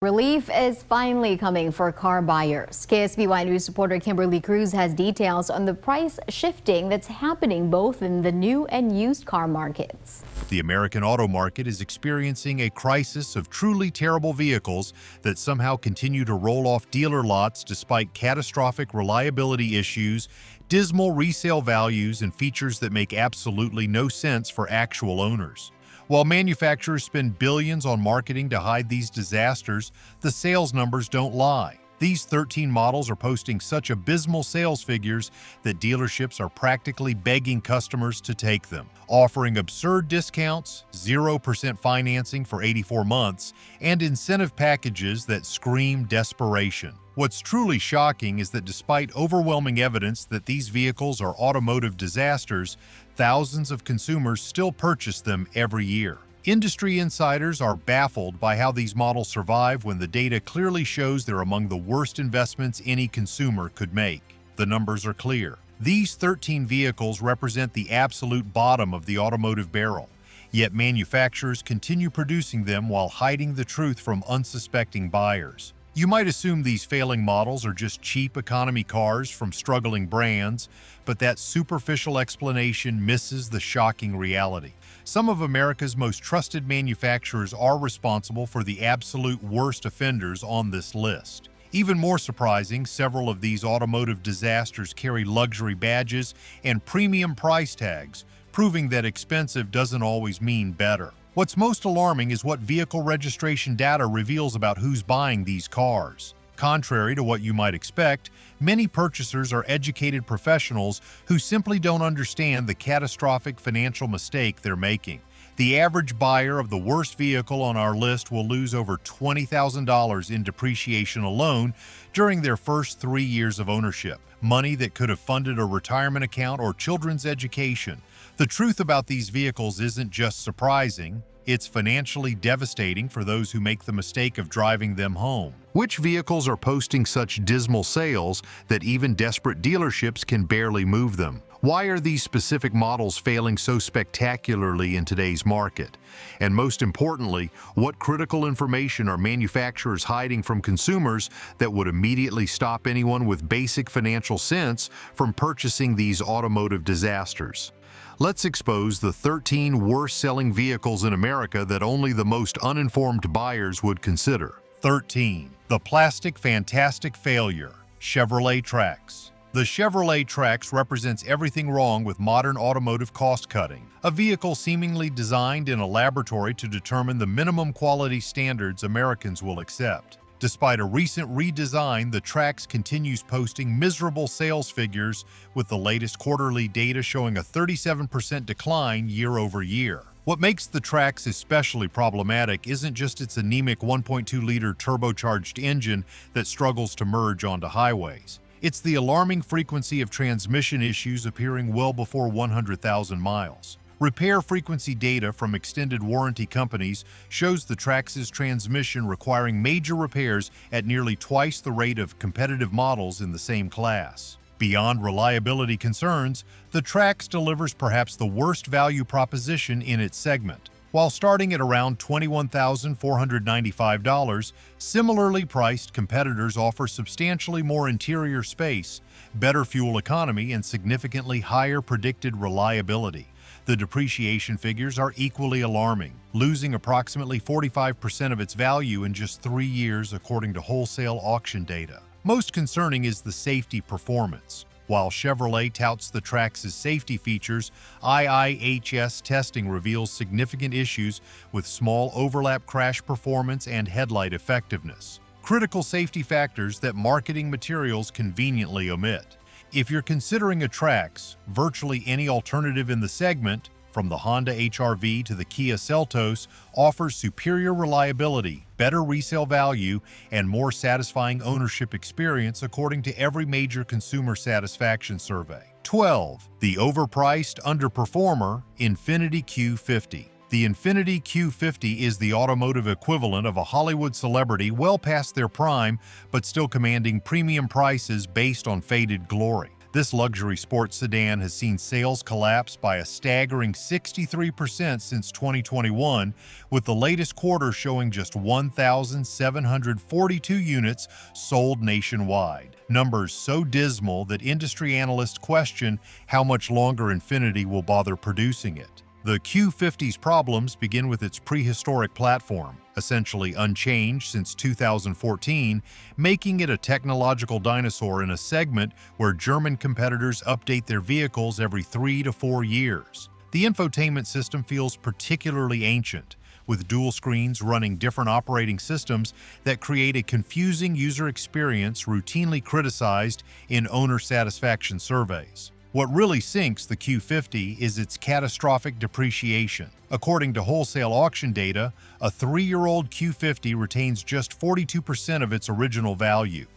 Relief is finally coming for car buyers. KSBY News reporter Kimberly Cruz has details on the price shifting that's happening both in the new and used car markets. The American auto market is experiencing a crisis of truly terrible vehicles that somehow continue to roll off dealer lots despite catastrophic reliability issues, dismal resale values, and features that make absolutely no sense for actual owners. While manufacturers spend billions on marketing to hide these disasters, the sales numbers don't lie. These 13 models are posting such abysmal sales figures that dealerships are practically begging customers to take them, offering absurd discounts, 0% financing for 84 months, and incentive packages that scream desperation. What's truly shocking is that despite overwhelming evidence that these vehicles are automotive disasters, thousands of consumers still purchase them every year. Industry insiders are baffled by how these models survive when the data clearly shows they're among the worst investments any consumer could make. The numbers are clear. These 13 vehicles represent the absolute bottom of the automotive barrel, yet manufacturers continue producing them while hiding the truth from unsuspecting buyers. You might assume these failing models are just cheap economy cars from struggling brands, but that superficial explanation misses the shocking reality. Some of America's most trusted manufacturers are responsible for the absolute worst offenders on this list. Even more surprising, several of these automotive disasters carry luxury badges and premium price tags, proving that expensive doesn't always mean better. What's most alarming is what vehicle registration data reveals about who's buying these cars. Contrary to what you might expect, many purchasers are educated professionals who simply don't understand the catastrophic financial mistake they're making. The average buyer of the worst vehicle on our list will lose over $20,000 in depreciation alone during their first 3 years of ownership, money that could have funded a retirement account or children's education. The truth about these vehicles isn't just surprising, it's financially devastating for those who make the mistake of driving them home. Which vehicles are posting such dismal sales that even desperate dealerships can barely move them? Why are these specific models failing so spectacularly in today's market? And most importantly, what critical information are manufacturers hiding from consumers that would immediately stop anyone with basic financial sense from purchasing these automotive disasters? Let's expose the 13 worst-selling vehicles in America that only the most uninformed buyers would consider. 13. The Plastic Fantastic Failure, Chevrolet Trax. The Chevrolet Trax represents everything wrong with modern automotive cost-cutting, a vehicle seemingly designed in a laboratory to determine the minimum quality standards Americans will accept. Despite a recent redesign, the Trax continues posting miserable sales figures, with the latest quarterly data showing a 37% decline year over year. What makes the Trax especially problematic isn't just its anemic 1.2-liter turbocharged engine that struggles to merge onto highways. It's the alarming frequency of transmission issues appearing well before 100,000 miles. Repair frequency data from extended warranty companies shows the Trax's transmission requiring major repairs at nearly twice the rate of competitive models in the same class. Beyond reliability concerns, the Trax delivers perhaps the worst value proposition in its segment. While starting at around $21,495, similarly priced competitors offer substantially more interior space, better fuel economy, and significantly higher predicted reliability. The depreciation figures are equally alarming, losing approximately 45% of its value in just 3 years according to wholesale auction data. Most concerning is the safety performance. While Chevrolet touts the Trax's safety features, IIHS testing reveals significant issues with small overlap crash performance and headlight effectiveness, critical safety factors that marketing materials conveniently omit. If you're considering a Trax, virtually any alternative in the segment, from the Honda HR-V to the Kia Seltos, offers superior reliability, better resale value, and more satisfying ownership experience according to every major consumer satisfaction survey. 12. The overpriced underperformer, Infiniti Q50. The Infiniti Q50 is the automotive equivalent of a Hollywood celebrity well past their prime, but still commanding premium prices based on faded glory. This luxury sports sedan has seen sales collapse by a staggering 63% since 2021, with the latest quarter showing just 1,742 units sold nationwide. Numbers so dismal that industry analysts question how much longer Infiniti will bother producing it. The Q50's problems begin with its prehistoric platform, essentially unchanged since 2014, making it a technological dinosaur in a segment where German competitors update their vehicles every 3 to 4 years. The infotainment system feels particularly ancient, with dual screens running different operating systems that create a confusing user experience routinely criticized in owner satisfaction surveys. What really sinks the Q50 is its catastrophic depreciation. According to wholesale auction data, a 3-year-old Q50 retains just 42% of its original value,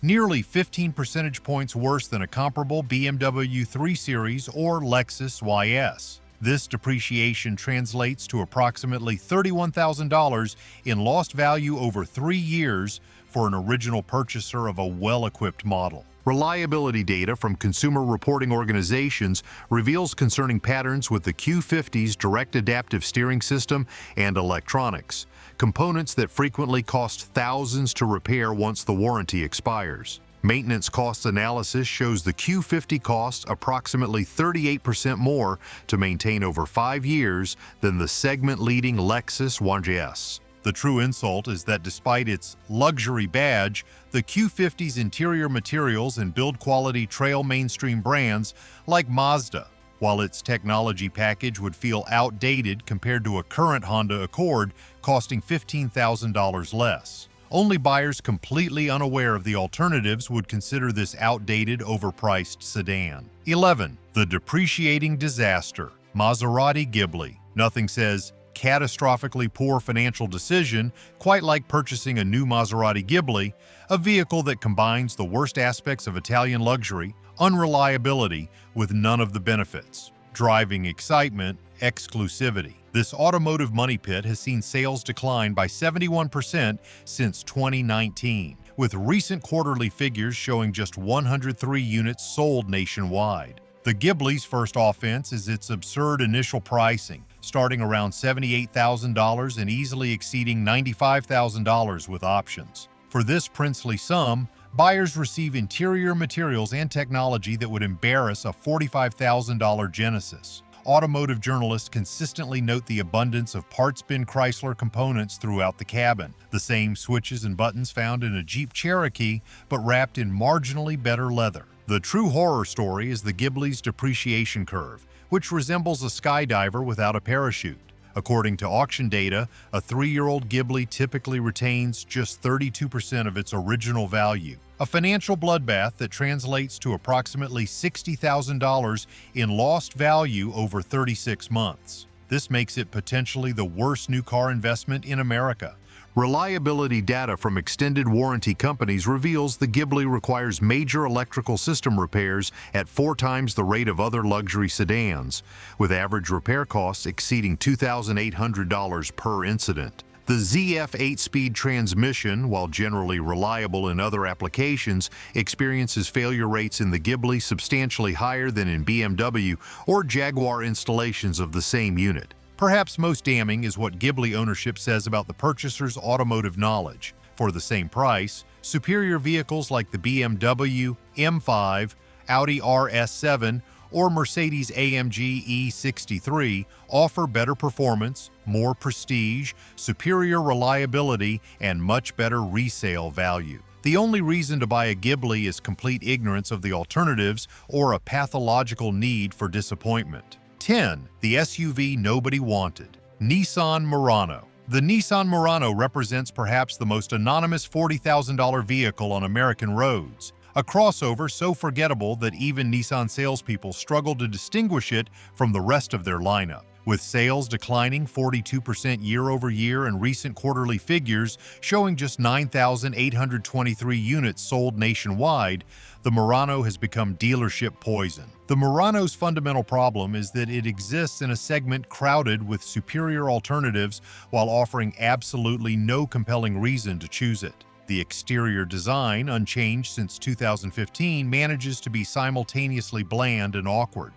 nearly 15 percentage points worse than a comparable BMW 3 Series or Lexus YS. This depreciation translates to approximately $31,000 in lost value over 3 years for an original purchaser of a well-equipped model. Reliability data from consumer reporting organizations reveals concerning patterns with the Q50's direct adaptive steering system and electronics, components that frequently cost thousands to repair once the warranty expires. Maintenance costs analysis shows the Q50 costs approximately 38% more to maintain over 5 years than the segment-leading Lexus YS. The true insult is that despite its luxury badge, the Q50's interior materials and build quality trail mainstream brands like Mazda, while its technology package would feel outdated compared to a current Honda Accord costing $15,000 less. Only buyers completely unaware of the alternatives would consider this outdated, overpriced sedan. 11. The depreciating disaster. Maserati Ghibli. Nothing says catastrophically poor financial decision quite like purchasing a new Maserati Ghibli, a vehicle that combines the worst aspects of Italian luxury, unreliability, with none of the benefits, driving excitement, exclusivity. This automotive money pit has seen sales decline by 71% since 2019, with recent quarterly figures showing just 103 units sold nationwide. The Ghibli's first offense is its absurd initial pricing, starting around $78,000 and easily exceeding $95,000 with options. For this princely sum, buyers receive interior materials and technology that would embarrass a $45,000 Genesis. Automotive journalists consistently note the abundance of parts-bin Chrysler components throughout the cabin, the same switches and buttons found in a Jeep Cherokee, but wrapped in marginally better leather. The true horror story is the Ghibli's depreciation curve, which resembles a skydiver without a parachute. According to auction data, a 3-year-old Ghibli typically retains just 32% of its original value, a financial bloodbath that translates to approximately $60,000 in lost value over 36 months. This makes it potentially the worst new car investment in America. Reliability data from extended warranty companies reveals the Ghibli requires major electrical system repairs at 4 times the rate of other luxury sedans, with average repair costs exceeding $2,800 per incident. The ZF 8-speed transmission, while generally reliable in other applications, experiences failure rates in the Ghibli substantially higher than in BMW or Jaguar installations of the same unit. Perhaps most damning is what Ghibli ownership says about the purchaser's automotive knowledge. For the same price, superior vehicles like the BMW M5, Audi RS7, or Mercedes-AMG E63 offer better performance, more prestige, superior reliability, and much better resale value. The only reason to buy a Ghibli is complete ignorance of the alternatives or a pathological need for disappointment. 10. The SUV nobody wanted. Nissan Murano. The Nissan Murano represents perhaps the most anonymous $40,000 vehicle on American roads. A crossover so forgettable that even Nissan salespeople struggle to distinguish it from the rest of their lineup. With sales declining 42% year-over-year and recent quarterly figures showing just 9,823 units sold nationwide, the Murano has become dealership poison. The Murano's fundamental problem is that it exists in a segment crowded with superior alternatives while offering absolutely no compelling reason to choose it. The exterior design, unchanged since 2015, manages to be simultaneously bland and awkward.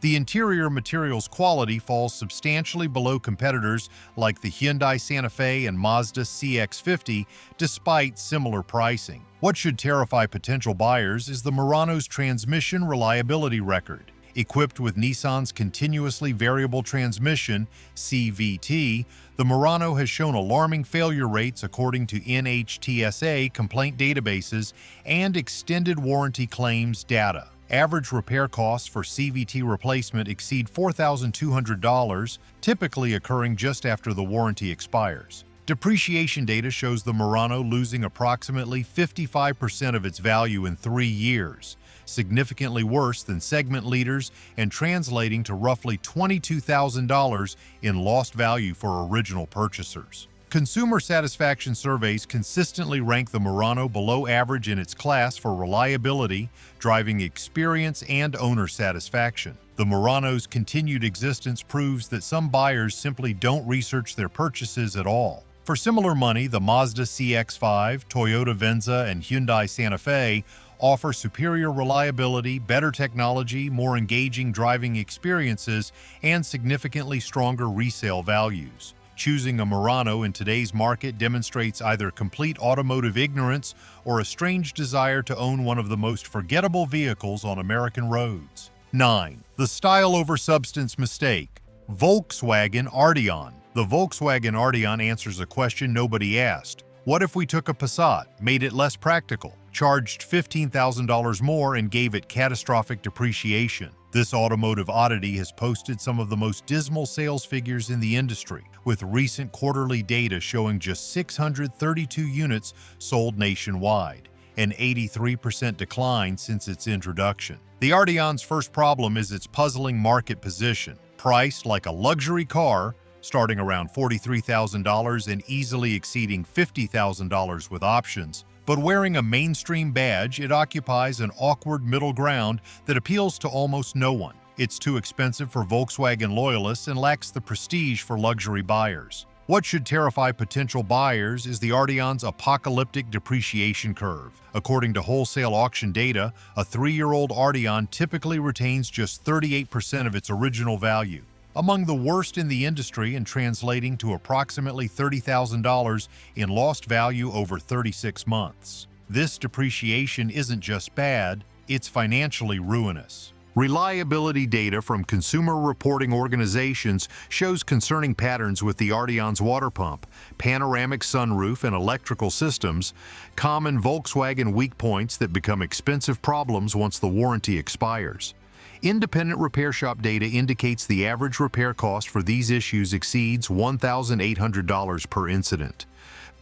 The interior materials quality falls substantially below competitors like the Hyundai Santa Fe and Mazda CX-50, despite similar pricing. What should terrify potential buyers is the Murano's transmission reliability record. Equipped with Nissan's continuously variable transmission, CVT, the Murano has shown alarming failure rates according to NHTSA complaint databases and extended warranty claims data. Average repair costs for CVT replacement exceed $4,200, typically occurring just after the warranty expires. Depreciation data shows the Murano losing approximately 55% of its value in 3 years, significantly worse than segment leaders and translating to roughly $22,000 in lost value for original purchasers. Consumer satisfaction surveys consistently rank the Murano below average in its class for reliability, driving experience, and owner satisfaction. The Murano's continued existence proves that some buyers simply don't research their purchases at all. For similar money, the Mazda CX-5, Toyota Venza, and Hyundai Santa Fe offer superior reliability, better technology, more engaging driving experiences, and significantly stronger resale values. Choosing a Murano in today's market demonstrates either complete automotive ignorance or a strange desire to own one of the most forgettable vehicles on American roads. 9. The style over substance mistake. Volkswagen Arteon. The Volkswagen Arteon answers a question nobody asked. What if we took a Passat, made it less practical, charged $15,000 more, and gave it catastrophic depreciation? This automotive oddity has posted some of the most dismal sales figures in the industry, with recent quarterly data showing just 632 units sold nationwide, an 83% decline since its introduction. The Arteon's first problem is its puzzling market position. Priced like a luxury car, starting around $43,000 and easily exceeding $50,000 with options, but wearing a mainstream badge, it occupies an awkward middle ground that appeals to almost no one. It's too expensive for Volkswagen loyalists and lacks the prestige for luxury buyers. What should terrify potential buyers is the Arteon's apocalyptic depreciation curve. According to wholesale auction data, a 3-year-old Arteon typically retains just 38% of its original value, among the worst in the industry and translating to approximately $30,000 in lost value over 36 months. This depreciation isn't just bad, it's financially ruinous. Reliability data from consumer reporting organizations shows concerning patterns with the Arteon's water pump, panoramic sunroof, and electrical systems, common Volkswagen weak points that become expensive problems once the warranty expires. Independent repair shop data indicates the average repair cost for these issues exceeds $1,800 per incident.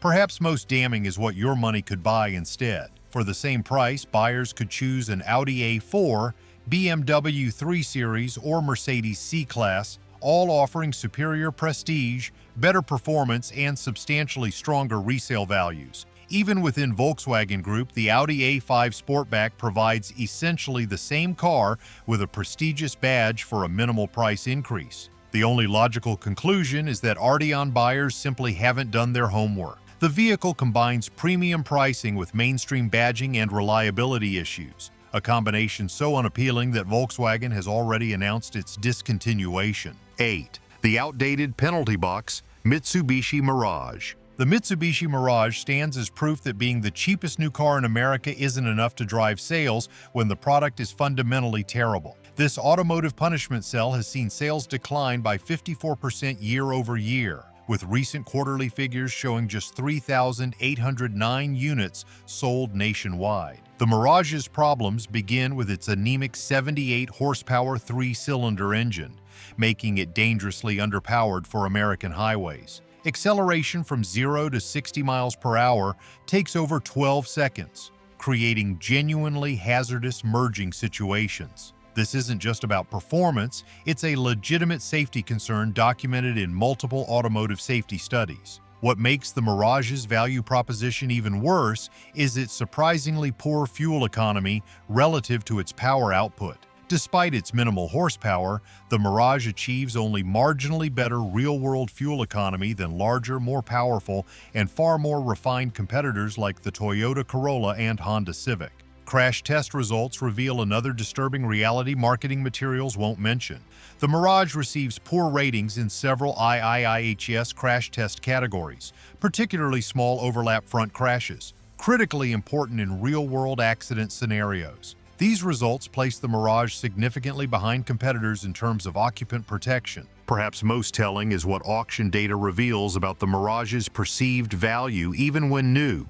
Perhaps most damning is what your money could buy instead. For the same price, buyers could choose an Audi A4, BMW 3 Series, or Mercedes C-Class, all offering superior prestige, better performance, and substantially stronger resale values. Even within Volkswagen Group, the Audi A5 Sportback provides essentially the same car with a prestigious badge for a minimal price increase. The only logical conclusion is that Arteon buyers simply haven't done their homework. The vehicle combines premium pricing with mainstream badging and reliability issues, a combination so unappealing that Volkswagen has already announced its discontinuation. 8. The outdated penalty box, Mitsubishi Mirage. The Mitsubishi Mirage stands as proof that being the cheapest new car in America isn't enough to drive sales when the product is fundamentally terrible. This automotive punishment cell has seen sales decline by 54% year over year, with recent quarterly figures showing just 3,809 units sold nationwide. The Mirage's problems begin with its anemic 78-horsepower 3-cylinder engine, making it dangerously underpowered for American highways. Acceleration from 0 to 60 miles per hour takes over 12 seconds, creating genuinely hazardous merging situations. This isn't just about performance, it's a legitimate safety concern documented in multiple automotive safety studies. What makes the Mirage's value proposition even worse is its surprisingly poor fuel economy relative to its power output. Despite its minimal horsepower, the Mirage achieves only marginally better real-world fuel economy than larger, more powerful, and far more refined competitors like the Toyota Corolla and Honda Civic. Crash test results reveal another disturbing reality marketing materials won't mention. The Mirage receives poor ratings in several IIHS crash test categories, particularly small overlap front crashes, critically important in real-world accident scenarios. These results place the Mirage significantly behind competitors in terms of occupant protection. Perhaps most telling is what auction data reveals about the Mirage's perceived value even when new.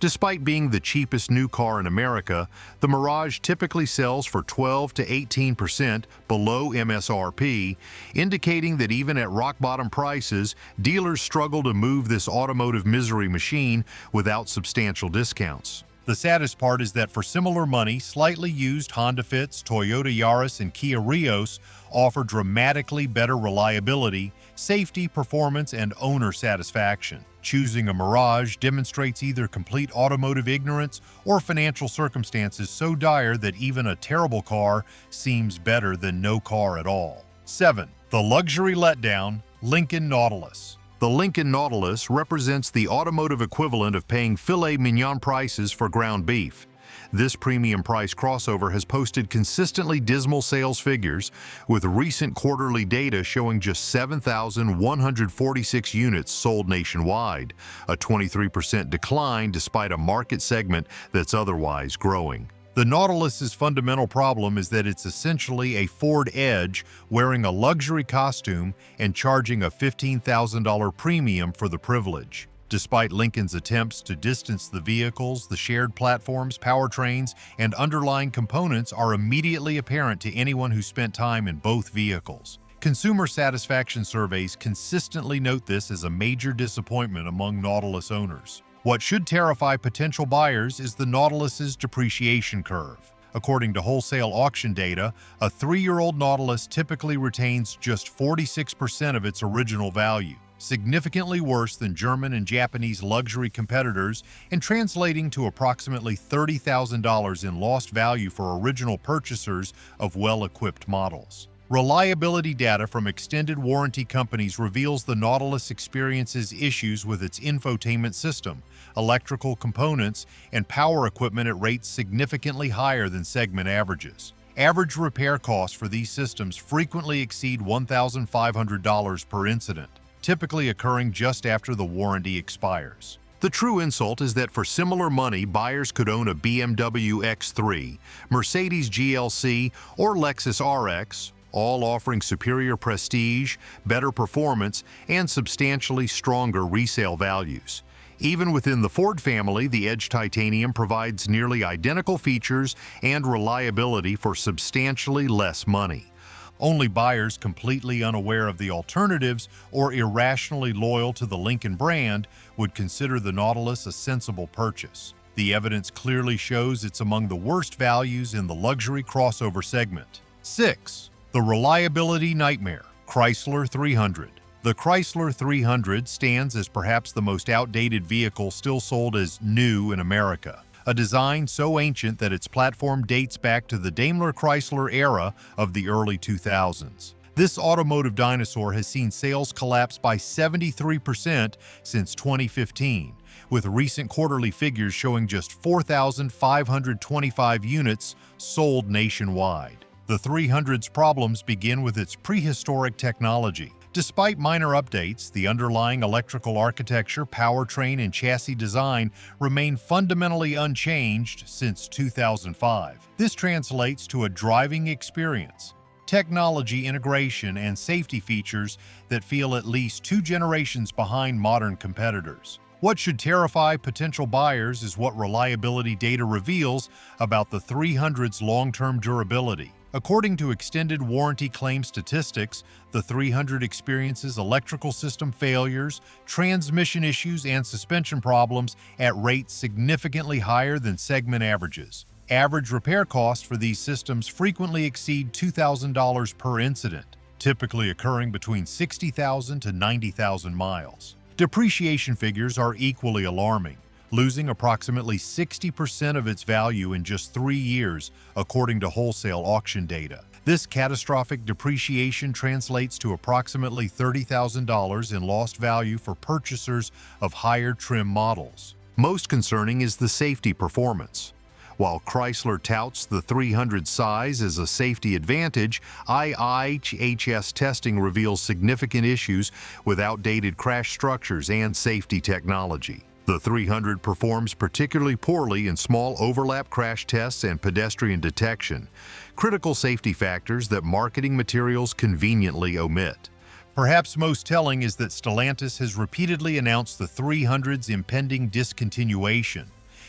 Despite being the cheapest new car in America, the Mirage typically sells for 12 to 18% below MSRP, indicating that even at rock-bottom prices, dealers struggle to move this automotive misery machine without substantial discounts. The saddest part is that for similar money, slightly used Honda Fits, Toyota Yaris, and Kia Rios offer dramatically better reliability, safety, performance, and owner satisfaction. Choosing a Mirage demonstrates either complete automotive ignorance or financial circumstances so dire that even a terrible car seems better than no car at all. 7. The luxury letdown, Lincoln Nautilus. The Lincoln Nautilus represents the automotive equivalent of paying filet mignon prices for ground beef. This premium price crossover has posted consistently dismal sales figures, with recent quarterly data showing just 7,146 units sold nationwide, a 23% decline despite a market segment that's otherwise growing. The Nautilus's fundamental problem is that it's essentially a Ford Edge wearing a luxury costume and charging a $15,000 premium for the privilege. Despite Lincoln's attempts to distance the vehicles, the shared platforms, powertrains, and underlying components are immediately apparent to anyone who spent time in both vehicles. Consumer satisfaction surveys consistently note this as a major disappointment among Nautilus owners. What should terrify potential buyers is the Nautilus's depreciation curve. According to wholesale auction data, a 3-year-old Nautilus typically retains just 46% of its original value, significantly worse than German and Japanese luxury competitors and translating to approximately $30,000 in lost value for original purchasers of well-equipped models. Reliability data from extended warranty companies reveals the Nautilus experiences issues with its infotainment system, electrical components, and power equipment at rates significantly higher than segment averages. Average repair costs for these systems frequently exceed $1,500 per incident, typically occurring just after the warranty expires. The true insult is that for similar money, buyers could own a BMW X3, Mercedes GLC, or Lexus RX, all offering superior prestige, better performance, and substantially stronger resale values. Even within the Ford family, the Edge Titanium provides nearly identical features and reliability for substantially less money. Only buyers completely unaware of the alternatives or irrationally loyal to the Lincoln brand would consider the Nautilus a sensible purchase. The evidence clearly shows it's among the worst values in the luxury crossover segment. 6. The reliability nightmare, Chrysler 300. The Chrysler 300 stands as perhaps the most outdated vehicle still sold as new in America, a design so ancient that its platform dates back to the Daimler-Chrysler era of the early 2000s. This automotive dinosaur has seen sales collapse by 73% since 2015, with recent quarterly figures showing just 4,525 units sold nationwide. The 300's problems begin with its prehistoric technology. Despite minor updates, the underlying electrical architecture, powertrain, and chassis design remain fundamentally unchanged since 2005. This translates to a driving experience, technology integration, and safety features that feel at least 2 generations behind modern competitors. What should terrify potential buyers is what reliability data reveals about the 300's long-term durability. According to extended warranty claim statistics, the 300 experiences electrical system failures, transmission issues, and suspension problems at rates significantly higher than segment averages. Average repair costs for these systems frequently exceed $2,000 per incident, typically occurring between 60,000 to 90,000 miles. Depreciation figures are equally alarming. losing approximately 60% of its value in just 3 years, according to wholesale auction data. This catastrophic depreciation translates to approximately $30,000 in lost value for purchasers of higher trim models. Most concerning is the safety performance. While Chrysler touts the 300 size as a safety advantage, IIHS testing reveals significant issues with outdated crash structures and safety technology. The 300 performs particularly poorly in small overlap crash tests and pedestrian detection, critical safety factors that marketing materials conveniently omit. Perhaps most telling is that Stellantis has repeatedly announced the 300's impending discontinuation,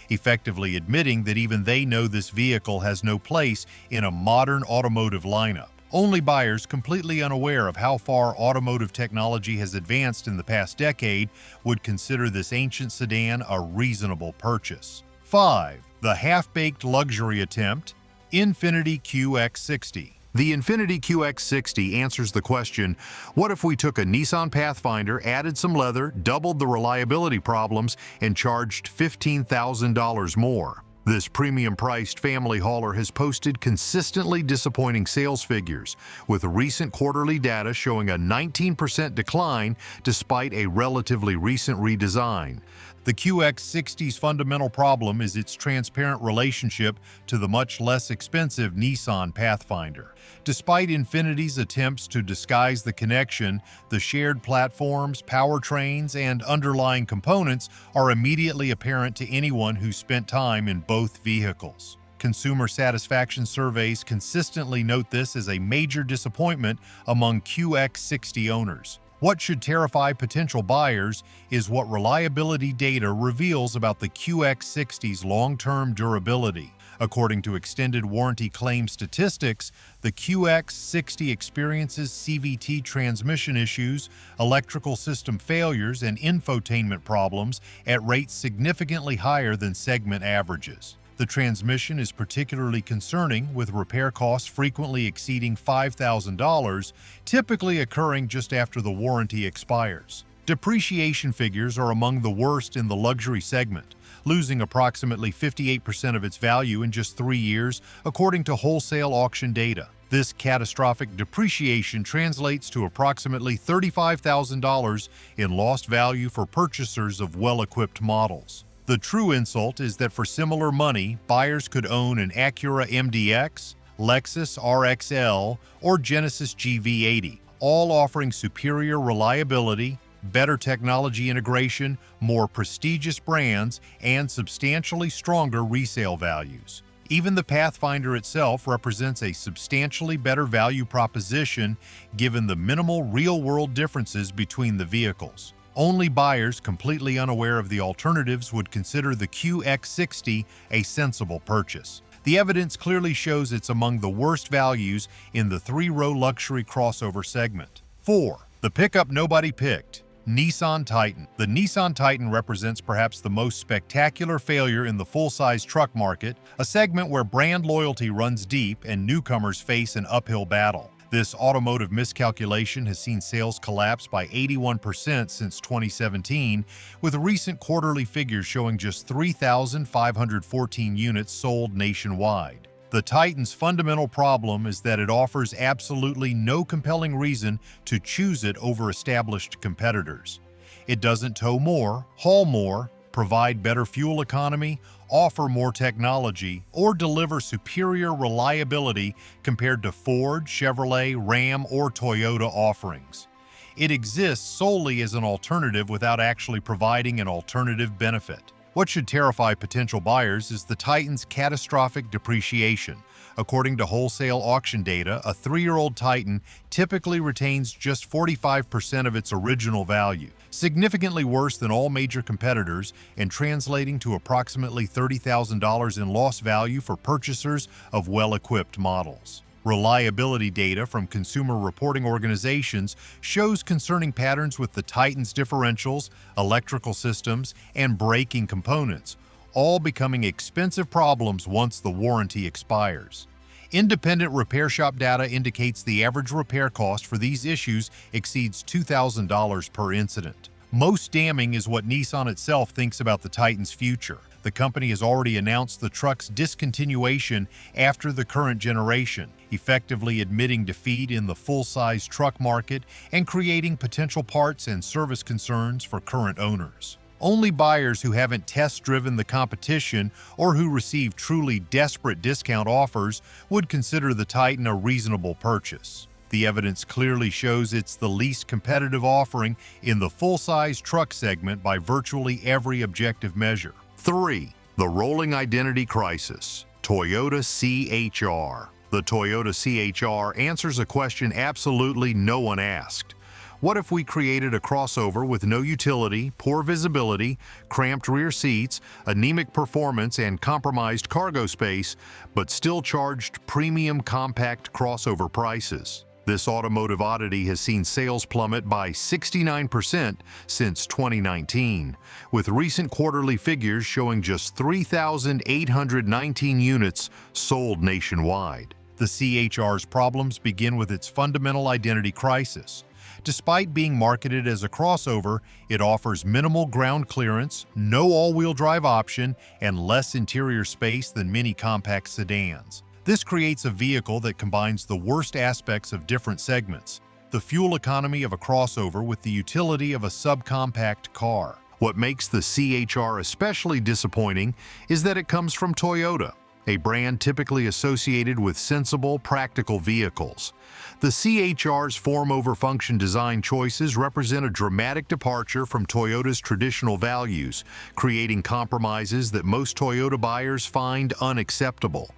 effectively admitting that even they know this vehicle has no place in a modern automotive lineup. Only buyers completely unaware of how far automotive technology has advanced in the past decade would consider this ancient sedan a reasonable purchase. 5. The half-baked luxury attempt, Infiniti QX60. The Infiniti QX60 answers the question, what if we took a Nissan Pathfinder, added some leather, doubled the reliability problems, and charged $15,000 more? This premium-priced family hauler has posted consistently disappointing sales figures, with recent quarterly data showing a 19% decline despite a relatively recent redesign. The QX60's fundamental problem is its transparent relationship to the much less expensive Nissan Pathfinder. Despite Infiniti's attempts to disguise the connection, the shared platforms, powertrains, and underlying components are immediately apparent to anyone who spent time in both vehicles. Consumer satisfaction surveys consistently note this as a major disappointment among QX60 owners. What should terrify potential buyers is what reliability data reveals about the QX60's long-term durability. According to extended warranty claim statistics, the QX60 experiences CVT transmission issues, electrical system failures, and infotainment problems at rates significantly higher than segment averages. The transmission is particularly concerning, with repair costs frequently exceeding $5,000, typically occurring just after the warranty expires. Depreciation figures are among the worst in the luxury segment, losing approximately 58% of its value in just 3 years, according to wholesale auction data. This catastrophic depreciation translates to approximately $35,000 in lost value for purchasers of well-equipped models. The true insult is that for similar money, buyers could own an Acura MDX, Lexus RXL, or Genesis GV80, all offering superior reliability, better technology integration, more prestigious brands, and substantially stronger resale values. Even the Pathfinder itself represents a substantially better value proposition given the minimal real-world differences between the vehicles. Only buyers completely unaware of the alternatives would consider the QX60 a sensible purchase. The evidence clearly shows it's among the worst values in the 3-row luxury crossover segment. 4. The pickup nobody picked, Nissan Titan. The Nissan Titan represents perhaps the most spectacular failure in the full-size truck market, a segment where brand loyalty runs deep and newcomers face an uphill battle. This automotive miscalculation has seen sales collapse by 81% since 2017, with recent quarterly figures showing just 3,514 units sold nationwide. The Titan's fundamental problem is that it offers absolutely no compelling reason to choose it over established competitors. It doesn't tow more, haul more, provide better fuel economy, offer more technology, or deliver superior reliability compared to Ford, Chevrolet, Ram, or Toyota offerings. It exists solely as an alternative without actually providing an alternative benefit. What should terrify potential buyers is the Titan's catastrophic depreciation. According to wholesale auction data, a 3-year-old Titan typically retains just 45% of its original value, significantly worse than all major competitors and translating to approximately $30,000 in lost value for purchasers of well-equipped models. Reliability data from consumer reporting organizations shows concerning patterns with the Titan's differentials, electrical systems, and braking components, all becoming expensive problems once the warranty expires. Independent repair shop data indicates the average repair cost for these issues exceeds $2,000 per incident. Most damning is what Nissan itself thinks about the Titan's future. The company has already announced the truck's discontinuation after the current generation, effectively admitting defeat in the full-size truck market and creating potential parts and service concerns for current owners. Only buyers who haven't test-driven the competition or who receive truly desperate discount offers would consider the Titan a reasonable purchase. The evidence clearly shows it's the least competitive offering in the full-size truck segment by virtually every objective measure. 3. The rolling identity crisis. Toyota CHR. The Toyota CHR answers a question absolutely no one asked. What if we created a crossover with no utility, poor visibility, cramped rear seats, anemic performance, and compromised cargo space, but still charged premium compact crossover prices? This automotive oddity has seen sales plummet by 69% since 2019, with recent quarterly figures showing just 3,819 units sold nationwide. The CHR's problems begin with its fundamental identity crisis. Despite being marketed as a crossover, it offers minimal ground clearance, no all-wheel drive option, and less interior space than many compact sedans. This creates a vehicle that combines the worst aspects of different segments: the fuel economy of a crossover with the utility of a subcompact car. What makes the CHR especially disappointing is that it comes from Toyota, a brand typically associated with sensible, practical vehicles. The CHR's form-over-function design choices represent a dramatic departure from Toyota's traditional values, creating compromises that most Toyota buyers find unacceptable.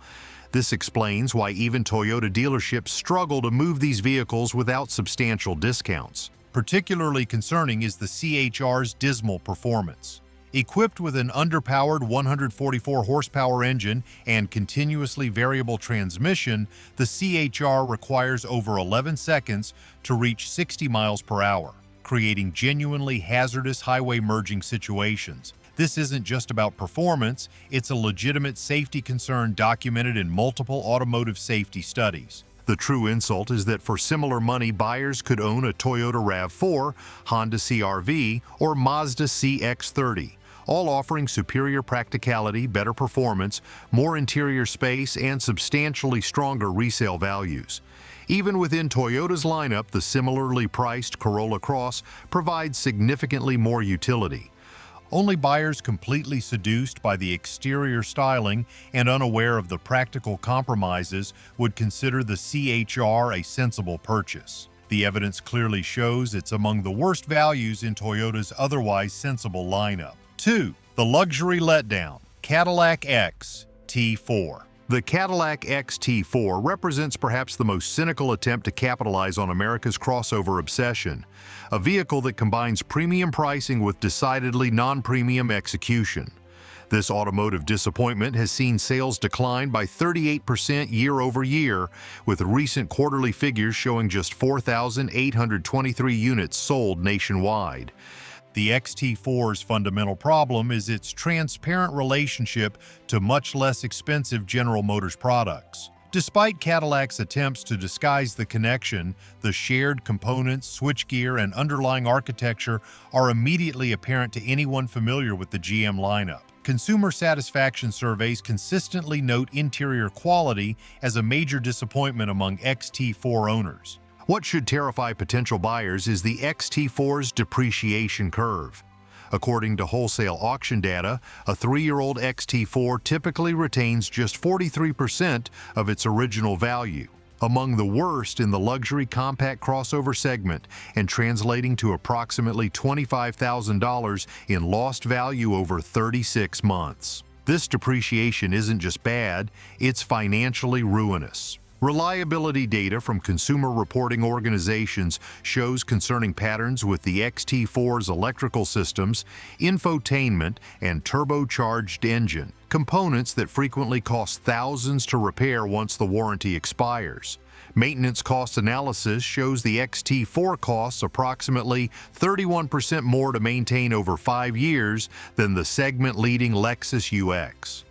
This explains why even Toyota dealerships struggle to move these vehicles without substantial discounts. Particularly concerning is the CHR's dismal performance. Equipped with an underpowered 144 horsepower engine and continuously variable transmission, the CHR requires over 11 seconds to reach 60 miles per hour, creating genuinely hazardous highway merging situations. This isn't just about performance, it's a legitimate safety concern documented in multiple automotive safety studies. The true insult is that for similar money, buyers could own a Toyota RAV4, Honda CR-V, or Mazda CX-30, all offering superior practicality, better performance, more interior space, and substantially stronger resale values. Even within Toyota's lineup, the similarly priced Corolla Cross provides significantly more utility. Only buyers completely seduced by the exterior styling and unaware of the practical compromises would consider the CHR a sensible purchase. The evidence clearly shows it's among the worst values in Toyota's otherwise sensible lineup. 2. The luxury letdown. Cadillac XT4. The Cadillac XT4 represents perhaps the most cynical attempt to capitalize on America's crossover obsession, a vehicle that combines premium pricing with decidedly non-premium execution. This automotive disappointment has seen sales decline by 38% year over year, with recent quarterly figures showing just 4,823 units sold nationwide. The XT4's fundamental problem is its transparent relationship to much less expensive General Motors products. Despite Cadillac's attempts to disguise the connection, the shared components, switchgear, and underlying architecture are immediately apparent to anyone familiar with the GM lineup. Consumer satisfaction surveys consistently note interior quality as a major disappointment among XT4 owners. What should terrify potential buyers is the XT4's depreciation curve. According to wholesale auction data, a 3-year-old XT4 typically retains just 43% of its original value, among the worst in the luxury compact crossover segment and translating to approximately $25,000 in lost value over 36 months. This depreciation isn't just bad, it's financially ruinous. Reliability data from consumer reporting organizations shows concerning patterns with the XT4's electrical systems, infotainment, and turbocharged engine, components that frequently cost thousands to repair once the warranty expires. Maintenance cost analysis shows the XT4 costs approximately 31% more to maintain over 5 years than the segment-leading Lexus UX.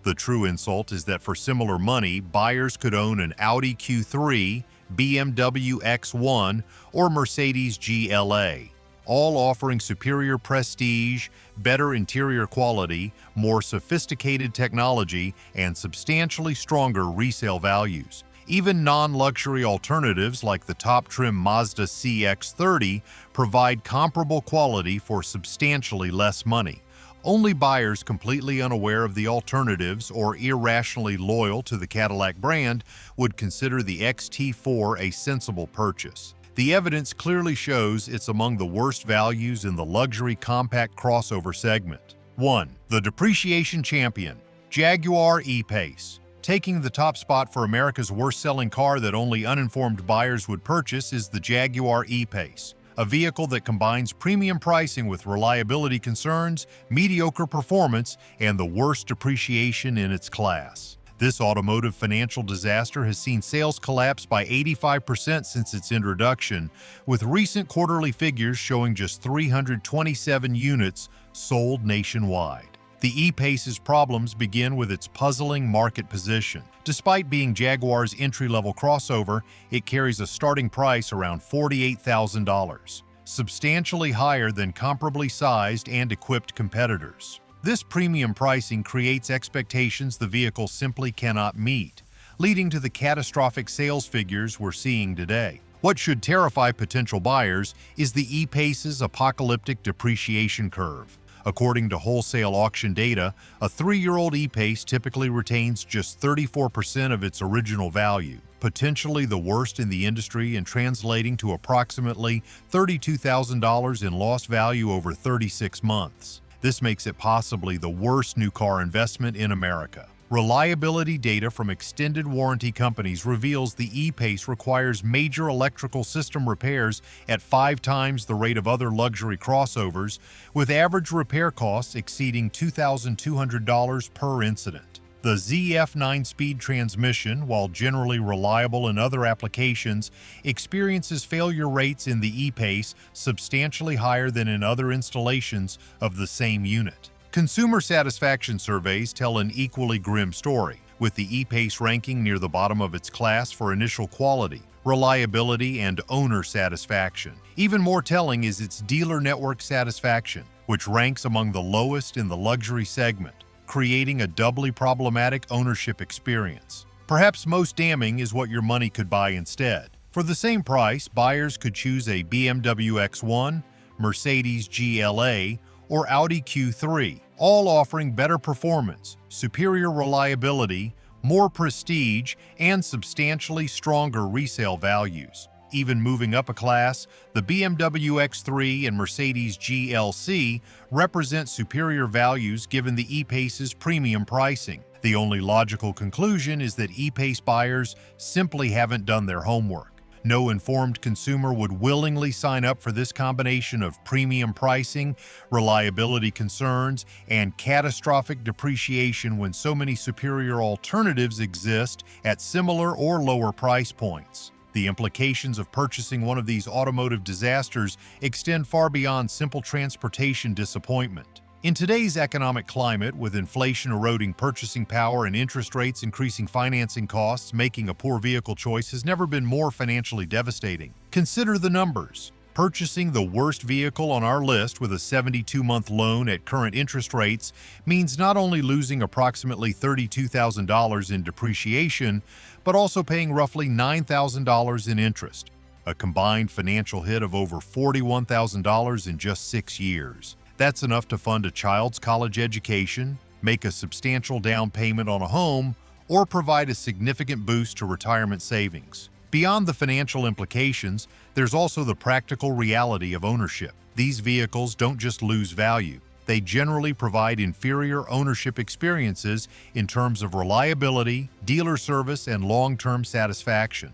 The true insult is that for similar money, buyers could own an Audi Q3, BMW X1, or Mercedes GLA. all offering superior prestige, better interior quality, more sophisticated technology, and substantially stronger resale values. Even non-luxury alternatives like the top-trim Mazda CX-30 provide comparable quality for substantially less money. Only buyers completely unaware of the alternatives or irrationally loyal to the Cadillac brand would consider the XT4 a sensible purchase. The evidence clearly shows it's among the worst values in the luxury compact crossover segment. 1. The depreciation champion, Jaguar E-Pace. Taking the top spot for America's worst-selling car that only uninformed buyers would purchase is the Jaguar E-Pace, a vehicle that combines premium pricing with reliability concerns, mediocre performance, and the worst depreciation in its class. This automotive financial disaster has seen sales collapse by 85% since its introduction, with recent quarterly figures showing just 327 units sold nationwide. The E-Pace's problems begin with its puzzling market position. Despite being Jaguar's entry-level crossover, it carries a starting price around $48,000, substantially higher than comparably sized and equipped competitors. This premium pricing creates expectations the vehicle simply cannot meet, leading to the catastrophic sales figures we're seeing today. What should terrify potential buyers is the E-Pace's apocalyptic depreciation curve. According to wholesale auction data, a 3-year-old E-Pace typically retains just 34% of its original value, potentially the worst in the industry and translating to approximately $32,000 in lost value over 36 months. This makes it possibly the worst new car investment in America. Reliability data from extended warranty companies reveals the E-Pace requires major electrical system repairs at 5 times the rate of other luxury crossovers, with average repair costs exceeding $2,200 per incident. The ZF 9-speed transmission, while generally reliable in other applications, experiences failure rates in the E-Pace substantially higher than in other installations of the same unit. Consumer satisfaction surveys tell an equally grim story, with the E-Pace ranking near the bottom of its class for initial quality, reliability, and owner satisfaction. Even more telling is its dealer network satisfaction, which ranks among the lowest in the luxury segment, creating a doubly problematic ownership experience. Perhaps most damning is what your money could buy instead. For the same price, buyers could choose a BMW X1, Mercedes GLA, or Audi Q3, all offering better performance, superior reliability, more prestige, and substantially stronger resale values. Even moving up a class, the BMW X3 and Mercedes GLC represent superior values given the E-Pace's premium pricing. The only logical conclusion is that E-Pace buyers simply haven't done their homework. No informed consumer would willingly sign up for this combination of premium pricing, reliability concerns, and catastrophic depreciation when so many superior alternatives exist at similar or lower price points. The implications of purchasing one of these automotive disasters extend far beyond simple transportation disappointment. In today's economic climate, with inflation eroding purchasing power and interest rates increasing financing costs, making a poor vehicle choice has never been more financially devastating. Consider the numbers. Purchasing the worst vehicle on our list with a 72-month loan at current interest rates means not only losing approximately $32,000 in depreciation, but also paying roughly $9,000 in interest, a combined financial hit of over $41,000 in just 6 years. That's enough to fund a child's college education, make a substantial down payment on a home, or provide a significant boost to retirement savings. Beyond the financial implications, there's also the practical reality of ownership. These vehicles don't just lose value. They generally provide inferior ownership experiences in terms of reliability, dealer service, and long-term satisfaction.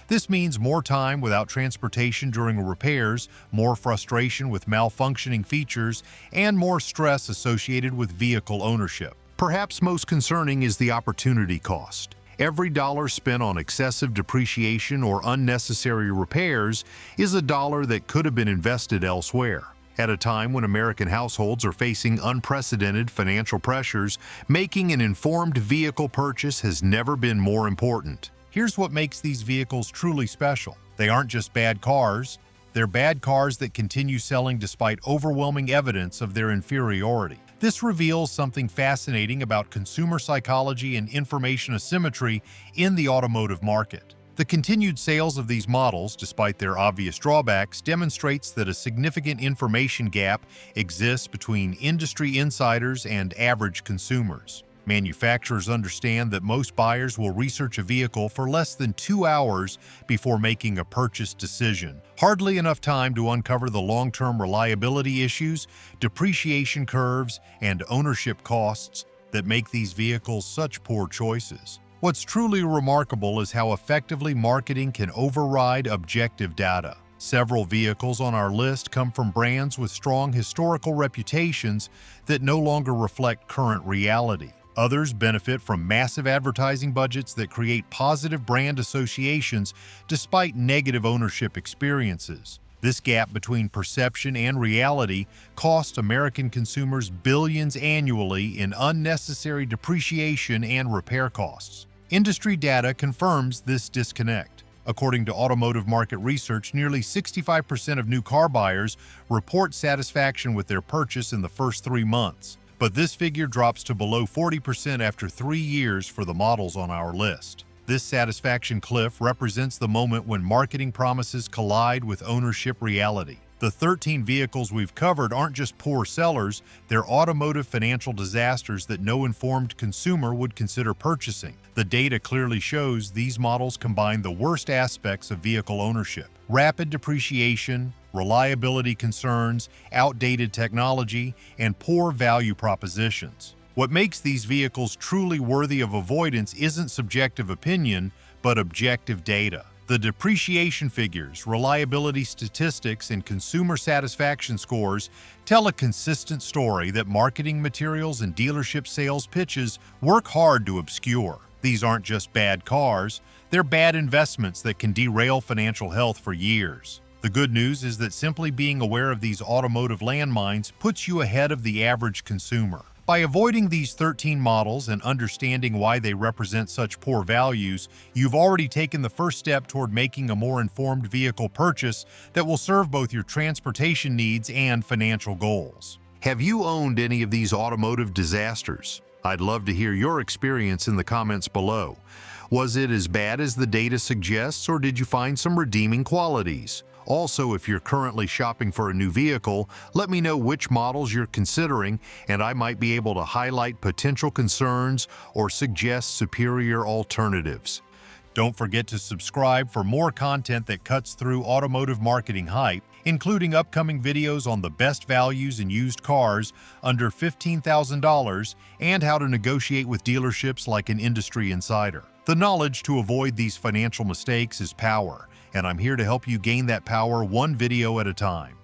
This means more time without transportation during repairs, more frustration with malfunctioning features, and more stress associated with vehicle ownership. Perhaps most concerning is the opportunity cost. Every dollar spent on excessive depreciation or unnecessary repairs is a dollar that could have been invested elsewhere. At a time when American households are facing unprecedented financial pressures, making an informed vehicle purchase has never been more important. Here's what makes these vehicles truly special. They aren't just bad cars, They're bad cars that continue selling despite overwhelming evidence of their inferiority. This reveals something fascinating about consumer psychology and information asymmetry in the automotive market. The continued sales of these models, despite their obvious drawbacks, demonstrates that a significant information gap exists between industry insiders and average consumers. Manufacturers understand that most buyers will research a vehicle for less than 2 hours before making a purchase decision. Hardly enough time to uncover the long-term reliability issues, depreciation curves, and ownership costs that make these vehicles such poor choices. What's truly remarkable is how effectively marketing can override objective data. Several vehicles on our list come from brands with strong historical reputations that no longer reflect current reality. Others benefit from massive advertising budgets that create positive brand associations despite negative ownership experiences. This gap between perception and reality costs American consumers billions annually in unnecessary depreciation and repair costs. Industry data confirms this disconnect. According to automotive market research, nearly 65% of new car buyers report satisfaction with their purchase in the first 3 months. But this figure drops to below 40% after 3 years for the models on our list. This satisfaction cliff represents the moment when marketing promises collide with ownership reality. The 13 vehicles we've covered aren't just poor sellers, they're automotive financial disasters that no informed consumer would consider purchasing. The data clearly shows these models combine the worst aspects of vehicle ownership: rapid depreciation, reliability concerns, outdated technology, and poor value propositions. What makes these vehicles truly worthy of avoidance isn't subjective opinion, but objective data. The depreciation figures, reliability statistics, and consumer satisfaction scores tell a consistent story that marketing materials and dealership sales pitches work hard to obscure. These aren't just bad cars, they're bad investments that can derail financial health for years. The good news is that simply being aware of these automotive landmines puts you ahead of the average consumer. By avoiding these 13 models and understanding why they represent such poor values, you've already taken the first step toward making a more informed vehicle purchase that will serve both your transportation needs and financial goals. Have you owned any of these automotive disasters? I'd love to hear your experience in the comments below. Was it as bad as the data suggests, or did you find some redeeming qualities? Also, if you're currently shopping for a new vehicle, let me know which models you're considering, and I might be able to highlight potential concerns or suggest superior alternatives. Don't forget to subscribe for more content that cuts through automotive marketing hype, including upcoming videos on the best values in used cars under $15,000 and how to negotiate with dealerships like an industry insider. The knowledge to avoid these financial mistakes is power, and I'm here to help you gain that power one video at a time.